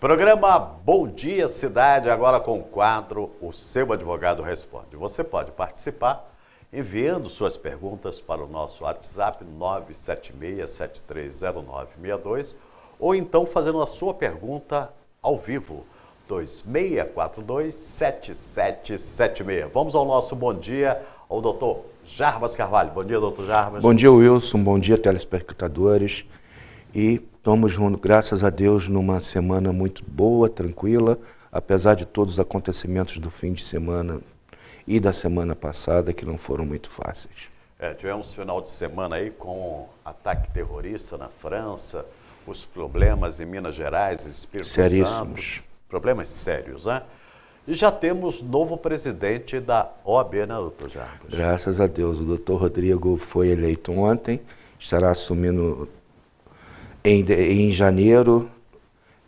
Programa Bom Dia Cidade, agora com o quadro O Seu Advogado Responde. Você pode participar enviando suas perguntas para o nosso WhatsApp 976730962 ou então fazendo a sua pergunta ao vivo, 2642-7776. Vamos ao nosso bom dia ao doutor Jarbas Carvalho. Bom dia, doutor Jarbas. Bom dia, Wilson. Bom dia, telespectadores. E estamos juntos, graças a Deus, numa semana muito boa, tranquila, apesar de todos os acontecimentos do fim de semana e da semana passada, que não foram muito fáceis. Tivemos final de semana aí com ataque terrorista na França, os problemas em Minas Gerais, Espírito Santo, problemas sérios, né? E já temos novo presidente da OAB, né, doutor Jarbas? Graças a Deus, o doutor Rodrigo foi eleito ontem, estará assumindo em janeiro.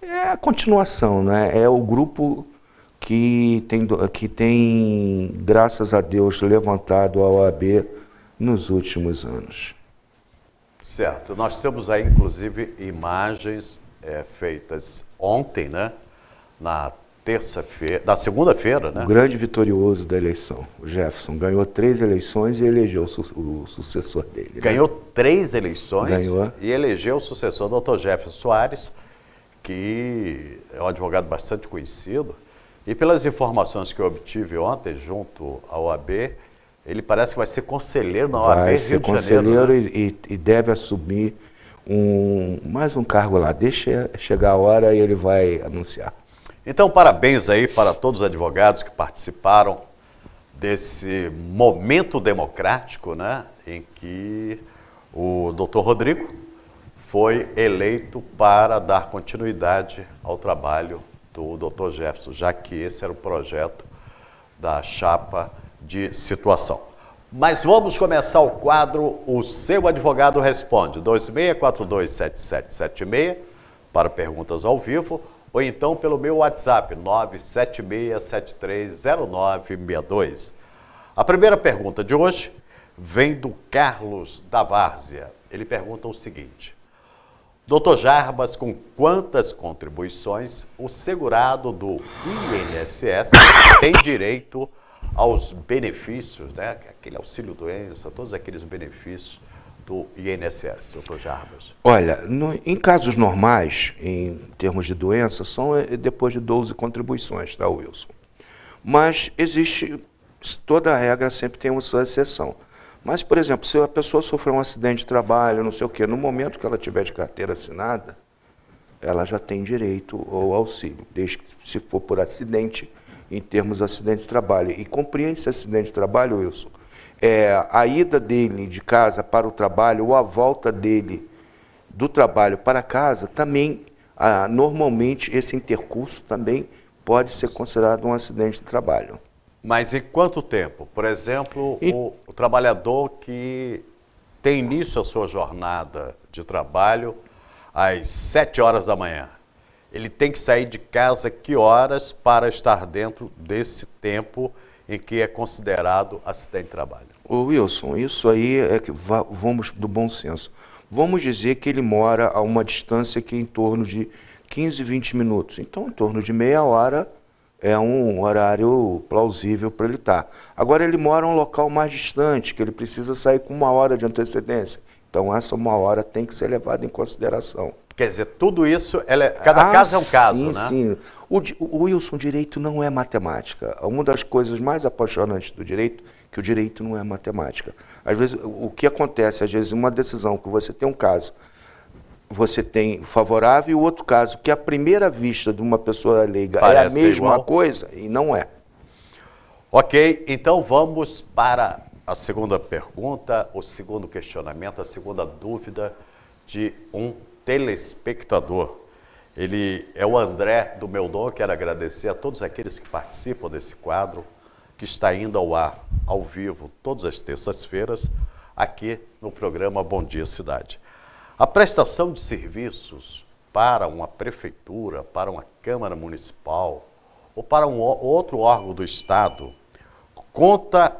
É a continuação, né? É o grupo que tem, graças a Deus, levantado a OAB nos últimos anos. Certo. Nós temos aí, inclusive, imagens feitas ontem, né? Na terça-feira, na segunda-feira, né? O grande vitorioso da eleição, o Jefferson, ganhou 3 eleições e elegeu o sucessor dele. Ganhou 3 eleições Ganhou. E elegeu o sucessor, o doutor Jefferson Soares, que é um advogado bastante conhecido. E pelas informações que eu obtive ontem, junto à OAB, ele parece que vai ser conselheiro na OAB Vai Rio ser de Janeiro. conselheiro, né? e deve assumir mais um cargo lá. Deixa chegar a hora e ele vai anunciar. Então, parabéns aí para todos os advogados que participaram desse momento democrático, né, em que o doutor Rodrigo foi eleito para dar continuidade ao trabalho do doutor Jefferson, já que esse era o projeto da chapa de situação. Mas vamos começar o quadro O Seu Advogado Responde, 2642-7776, para perguntas ao vivo, ou então pelo meu WhatsApp, 976730962. A primeira pergunta de hoje vem do Carlos da Várzea. Ele pergunta o seguinte: doutor Jarbas, com quantas contribuições o segurado do INSS tem direito aos benefícios, né? Aquele auxílio-doença, todos aqueles benefícios do INSS, doutor Jarbas? Olha, em casos normais, em termos de doença, são depois de 12 contribuições, tá, Wilson? Mas existe, toda a regra sempre tem uma sua exceção. Mas, por exemplo, se a pessoa sofreu um acidente de trabalho, não sei o quê, no momento que ela tiver de carteira assinada, ela já tem direito ao auxílio, desde que se for por acidente, em termos de acidente de trabalho. E compreende esse acidente de trabalho, Wilson? A ida dele de casa para o trabalho ou a volta dele do trabalho para casa, também, normalmente, esse intercurso também pode ser considerado um acidente de trabalho. Mas em quanto tempo? Por exemplo, o trabalhador que tem início a sua jornada de trabalho às 7 horas da manhã, ele tem que sair de casa que horas para estar dentro desse tempo em que é considerado acidente de trabalho? Ô Wilson, isso aí é que vamos do bom senso. Vamos dizer que ele mora a uma distância que é em torno de 15, 20 minutos. Então, em torno de meia hora é um horário plausível para ele estar. Agora, ele mora em um local mais distante, que ele precisa sair com 1 hora de antecedência. Então, essa 1 hora tem que ser levada em consideração. Quer dizer, tudo isso, cada caso é um caso, sim, né? Sim, o Wilson, o direito não é matemática. Uma das coisas mais apaixonantes do direito é que o direito não é matemática. Às vezes, o que acontece, às vezes, uma decisão que você tem um caso, você tem favorável e o outro caso, que à primeira vista de uma pessoa leiga é a mesma coisa e não é. Ok, então vamos para a segunda pergunta, o segundo questionamento, a segunda dúvida de um telespectador. Ele é o André do Meudon. Quero agradecer a todos aqueles que participam desse quadro, que está indo ao ar, ao vivo, todas as terças-feiras, aqui no programa Bom Dia Cidade. A prestação de serviços para uma prefeitura, para uma Câmara Municipal ou para um outro órgão do Estado conta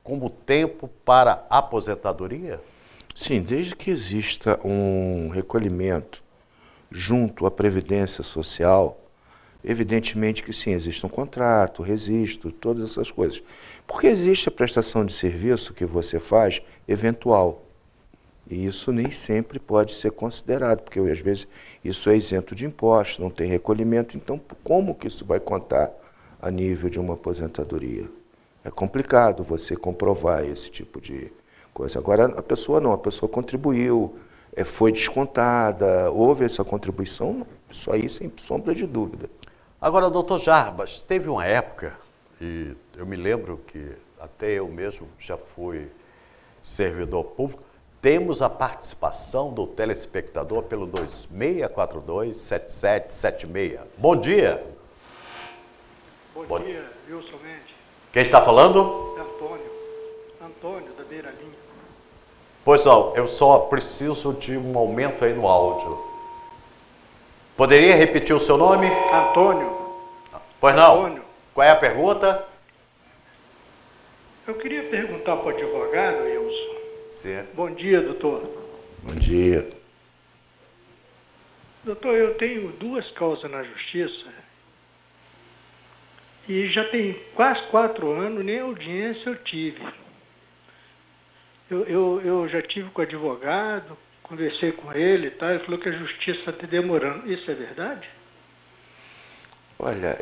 como tempo para aposentadoria? Sim, desde que exista um recolhimento junto à Previdência Social, Evidentemente que sim, existe um contrato, registro, todas essas coisas. Porque existe a prestação de serviço que você faz eventual. E isso nem sempre pode ser considerado, porque às vezes isso é isento de impostos, não tem recolhimento. Então, como que isso vai contar a nível de uma aposentadoria? É complicado você comprovar esse tipo de coisa. Agora, a pessoa não, a pessoa contribuiu, foi descontada, houve essa contribuição, isso aí sem sombra de dúvida. Agora, doutor Jarbas, teve uma época, e eu me lembro que até eu mesmo já fui servidor público, temos a participação do telespectador pelo 2642-7776. Bom dia. Bom dia, Wilson Mendes. Quem está falando? Antônio da Beira Linha. Pois não, eu só preciso de um aumento aí no áudio. Poderia repetir o seu nome? Antônio. Pois não. Antônio. Qual é a pergunta? Eu queria perguntar para o advogado, Wilson. Sim. Bom dia, doutor. Bom dia. Doutor, eu tenho 2 causas na justiça e já tem quase 4 anos, nem audiência eu tive. Eu já tive com o advogado, conversei com ele e tal, ele falou que a justiça está demorando. Isso é verdade? Olha,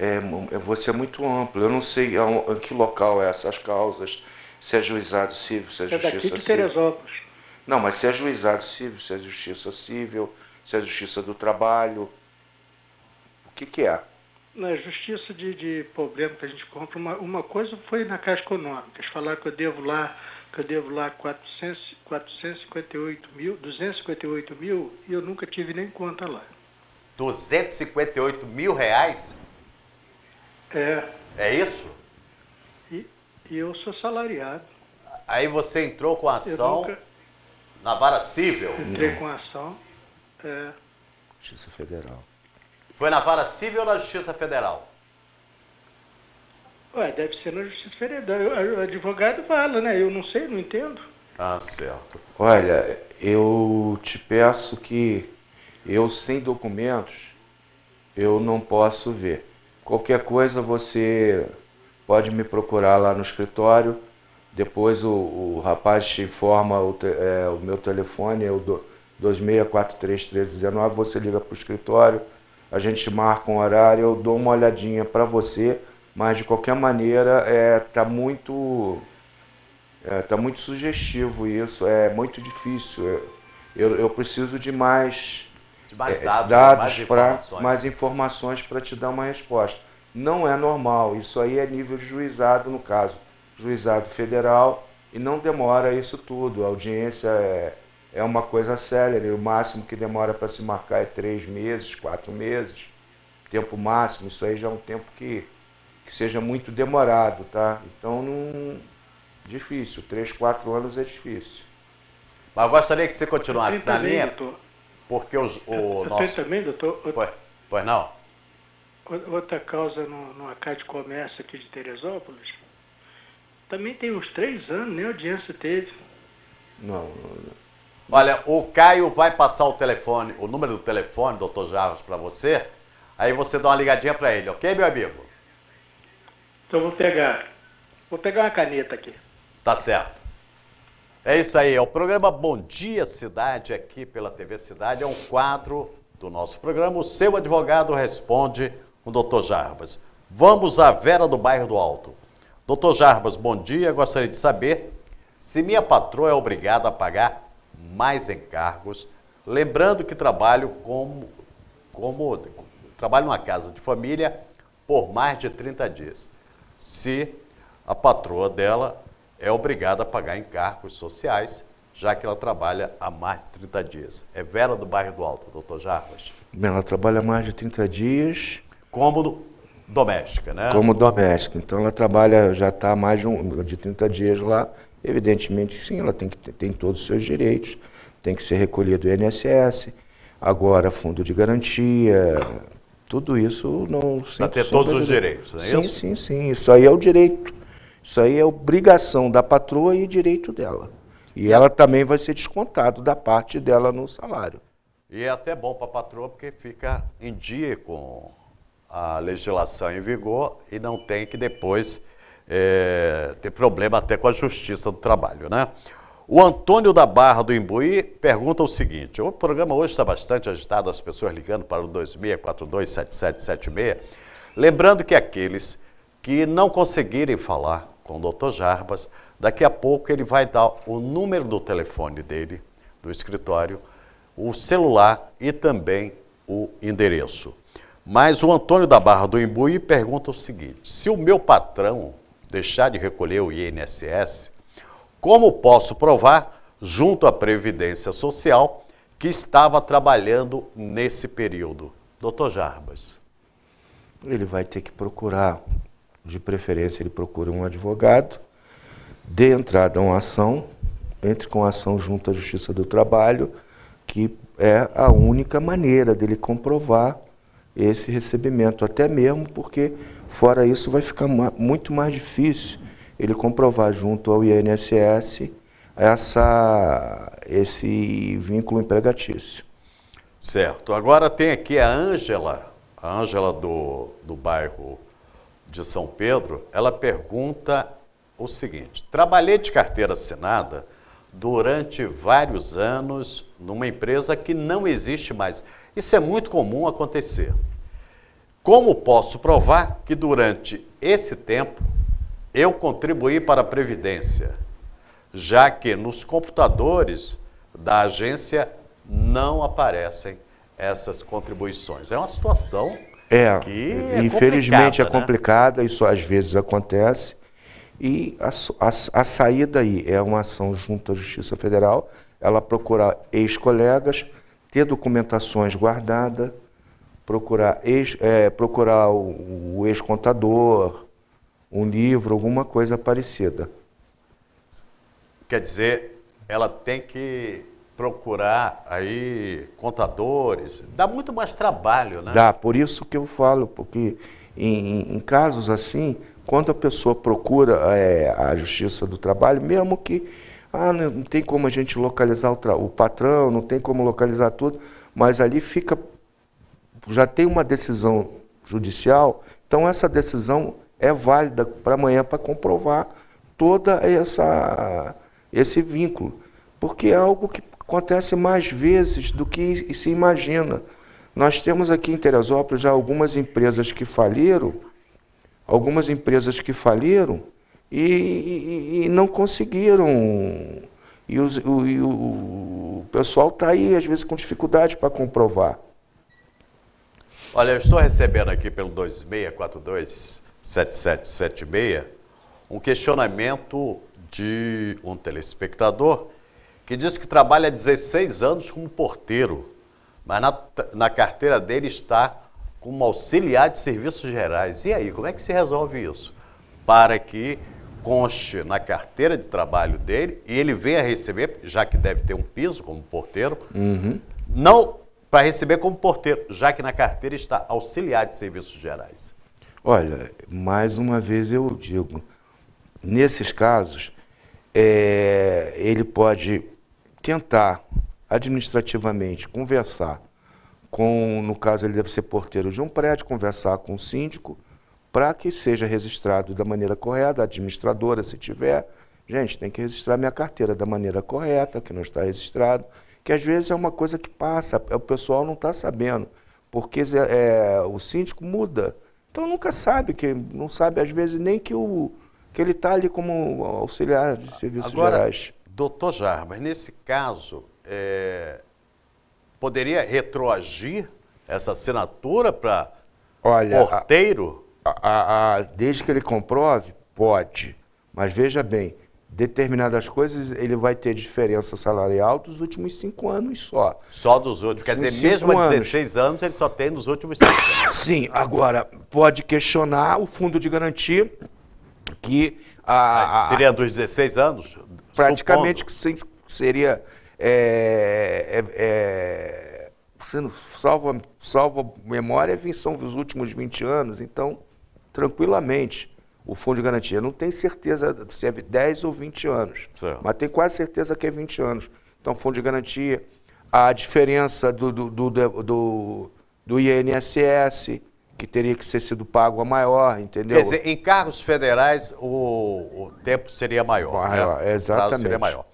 você é muito amplo. Eu não sei em que local é essas causas, se é juizado civil, se é justiça daqui de civil. Teresópolis. Não, mas se é juizado civil, se é justiça civil, se é justiça do trabalho, o que é? Na justiça de problema que a gente compra, uma coisa foi na Caixa Econômica. Eles falaram que eu devo lá 458 mil, 258 mil, e eu nunca tive nem conta lá. 258 mil reais? É. É isso? E eu sou salariado. Aí você entrou com a ação na vara civil? Entrei com a ação. Justiça Federal. Foi na vara civil ou na Justiça Federal? Ué, deve ser na Justiça Federal. O advogado fala, né? Eu não sei, não entendo. Ah, certo. Olha, eu te peço que eu, sem documentos, eu não posso ver. Qualquer coisa você pode me procurar lá no escritório. Depois o rapaz te informa o meu telefone, é o 2643-1319. Você liga para o escritório, a gente marca um horário, eu dou uma olhadinha para você. Mas, de qualquer maneira, tá muito sugestivo isso, é muito difícil. Eu preciso de mais dados, mais informações para te dar uma resposta. Não é normal, isso aí é nível de juizado, no caso, juizado federal, e não demora isso tudo. A audiência é uma coisa célere, o máximo que demora para se marcar é 3 meses, 4 meses, tempo máximo, isso aí já é um tempo que seja muito demorado, tá? Então, difícil, 3, 4 anos é difícil. Mas eu gostaria que você continuasse na linha, doutor. porque o nosso... Tem também, doutor? Pois não? Outra causa numa Casa de Comércio aqui de Teresópolis, também tem uns 3 anos, nem audiência teve. Não. Olha, o Caio vai passar o telefone, o número do telefone, doutor Jarbas, para você, aí você dá uma ligadinha para ele, ok, meu amigo? Então vou pegar uma caneta aqui. Tá certo. É isso aí, é o programa Bom Dia Cidade aqui pela TV Cidade, é um quadro do nosso programa, o seu advogado responde com o doutor Jarbas. Vamos à Vera do Bairro do Alto. Doutor Jarbas, bom dia, gostaria de saber se minha patroa é obrigada a pagar mais encargos, lembrando que trabalho trabalho numa casa de família por mais de 30 dias. Se a patroa dela é obrigada a pagar encargos sociais, já que ela trabalha há mais de 30 dias. É Vera do Bairro do Alto, doutor Jarbas. Bem, ela trabalha mais de 30 dias. Como doméstica, né? Como doméstica. Então, ela trabalha, já está mais de 30 dias lá. Evidentemente, sim, ela tem todos os seus direitos. Tem que ser recolhido o INSS, agora fundo de garantia, tudo isso não... Para ter todos os direitos, não é isso? Sim. Isso aí é o direito. Isso aí é obrigação da patroa e direito dela. E ela também vai ser descontado da parte dela no salário. E é até bom para a patroa porque fica em dia com a legislação em vigor e não tem que depois ter problema até com a Justiça do Trabalho, né? O Antônio da Barra do Imbuí pergunta o seguinte: o programa hoje está bastante agitado, as pessoas ligando para o 26427776, lembrando que aqueles que não conseguirem falar com o Dr. Jarbas, daqui a pouco ele vai dar o número do telefone dele, do escritório, o celular e também o endereço. Mas o Antônio da Barra do Imbuí pergunta o seguinte: se o meu patrão deixar de recolher o INSS, como posso provar, junto à Previdência Social, que estava trabalhando nesse período? Dr. Jarbas. Ele vai ter que procurar, de preferência ele procura um advogado, dê entrada a uma ação, entre com a ação junto à Justiça do Trabalho, que é a única maneira dele comprovar esse recebimento, até mesmo porque, fora isso, vai ficar muito mais difícil ele comprovar junto ao INSS esse vínculo empregatício. Certo. Agora tem aqui a Ângela do bairro de São Pedro. Ela pergunta o seguinte: trabalhei de carteira assinada durante vários anos numa empresa que não existe mais. Isso é muito comum acontecer. Como posso provar que durante esse tempo eu contribuí para a Previdência, já que nos computadores da agência não aparecem essas contribuições? É uma situação que infelizmente é né? complicada, isso às vezes acontece, e a saída aí é uma ação junto à Justiça Federal, ela procurar ex-colegas, ter documentações guardadas, procurar o ex-contador, um livro, alguma coisa parecida. Quer dizer, ela tem que procurar aí contadores, dá muito mais trabalho, né? Dá, por isso que eu falo, porque em casos assim, quando a pessoa procura a Justiça do Trabalho, mesmo que não tem como a gente localizar o patrão, não tem como localizar tudo, mas ali já tem uma decisão judicial, então essa decisão é válida para amanhã para comprovar toda esse vínculo, porque é algo que acontece mais vezes do que se imagina. Nós temos aqui em Teresópolis já algumas empresas que faliram e não conseguiram. E o pessoal está aí, às vezes, com dificuldade para comprovar. Olha, eu estou recebendo aqui pelo 26427776 um questionamento de um telespectador que diz que trabalha há 16 anos como porteiro, mas na carteira dele está como auxiliar de serviços gerais. E aí, como é que se resolve isso? Para que conste na carteira de trabalho dele e ele venha receber, já que deve ter um piso como porteiro, não para receber como porteiro, já que na carteira está auxiliar de serviços gerais. Olha, mais uma vez eu digo, nesses casos, ele pode tentar administrativamente conversar no caso ele deve ser porteiro de um prédio, conversar com o síndico para que seja registrado da maneira correta, a administradora, se tiver, gente, tem que registrar minha carteira da maneira correta, que não está registrado, que às vezes é uma coisa que passa, o pessoal não está sabendo, porque o síndico muda, então nunca sabe, não sabe às vezes nem que ele está ali como auxiliar de serviços gerais. Doutor Jarbas, nesse caso, poderia retroagir essa assinatura para porteiro? Desde que ele comprove, pode, mas veja bem, determinadas coisas ele vai ter diferença salarial dos últimos 5 anos só. Só dos últimos, quer dizer, mesmo há 16 anos ele só tem nos últimos 5 anos. Sim, agora pode questionar o fundo de garantia que... seria dos 16 anos? Praticamente seria... salvo memória, são os últimos 20 anos, então, tranquilamente, o fundo de garantia. Não tem certeza se é 10 ou 20 anos, certo, mas tem quase certeza que é 20 anos. Então, fundo de garantia, a diferença do INSS, que teria que ser sido pago a maior, entendeu? Quer dizer, em cargos federais o tempo seria maior, né? Exatamente. O prazo seria maior.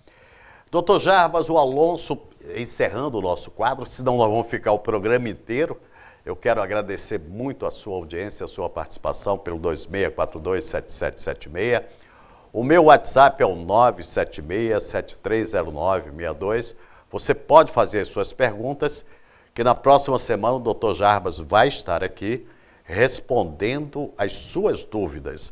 Doutor Jarbas, o Alonso, encerrando o nosso quadro, senão nós vamos ficar o programa inteiro. Eu quero agradecer muito a sua audiência, a sua participação pelo 2642-7776. O meu WhatsApp é o 976-730962. Você pode fazer as suas perguntas, que na próxima semana o Dr. Jarbas vai estar aqui respondendo as suas dúvidas.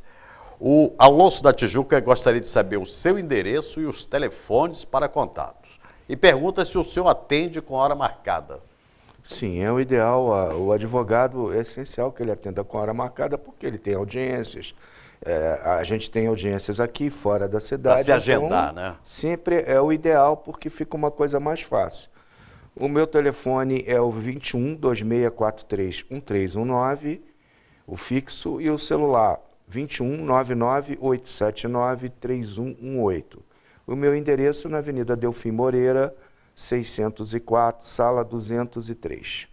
O Alonso da Tijuca gostaria de saber o seu endereço e os telefones para contatos. E pergunta se o senhor atende com hora marcada. Sim, é o ideal. O advogado é essencial que ele atenda com hora marcada, porque ele tem audiências. A gente tem audiências aqui, fora da cidade. Para se agendar, então, né? Sempre é o ideal, porque fica uma coisa mais fácil. O meu telefone é o 21-2643-1319, o fixo, e o celular 21-99-879-3118. O meu endereço na Avenida Delfim Moreira, 604, sala 203.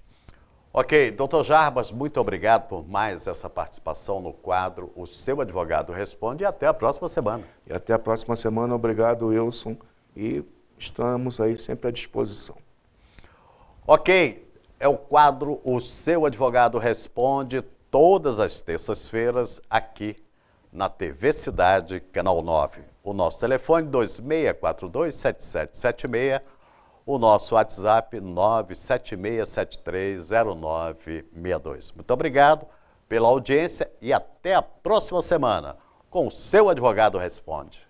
Ok, doutor Jarbas, muito obrigado por mais essa participação no quadro O Seu Advogado Responde, e até a próxima semana. E até a próxima semana. Obrigado, Wilson, e estamos aí sempre à disposição. Ok, é o quadro O Seu Advogado Responde, todas as terças-feiras aqui na TV Cidade, Canal 9. O nosso telefone 2642-7776, o nosso WhatsApp 976730962. Muito obrigado pela audiência e até a próxima semana com o Seu Advogado Responde.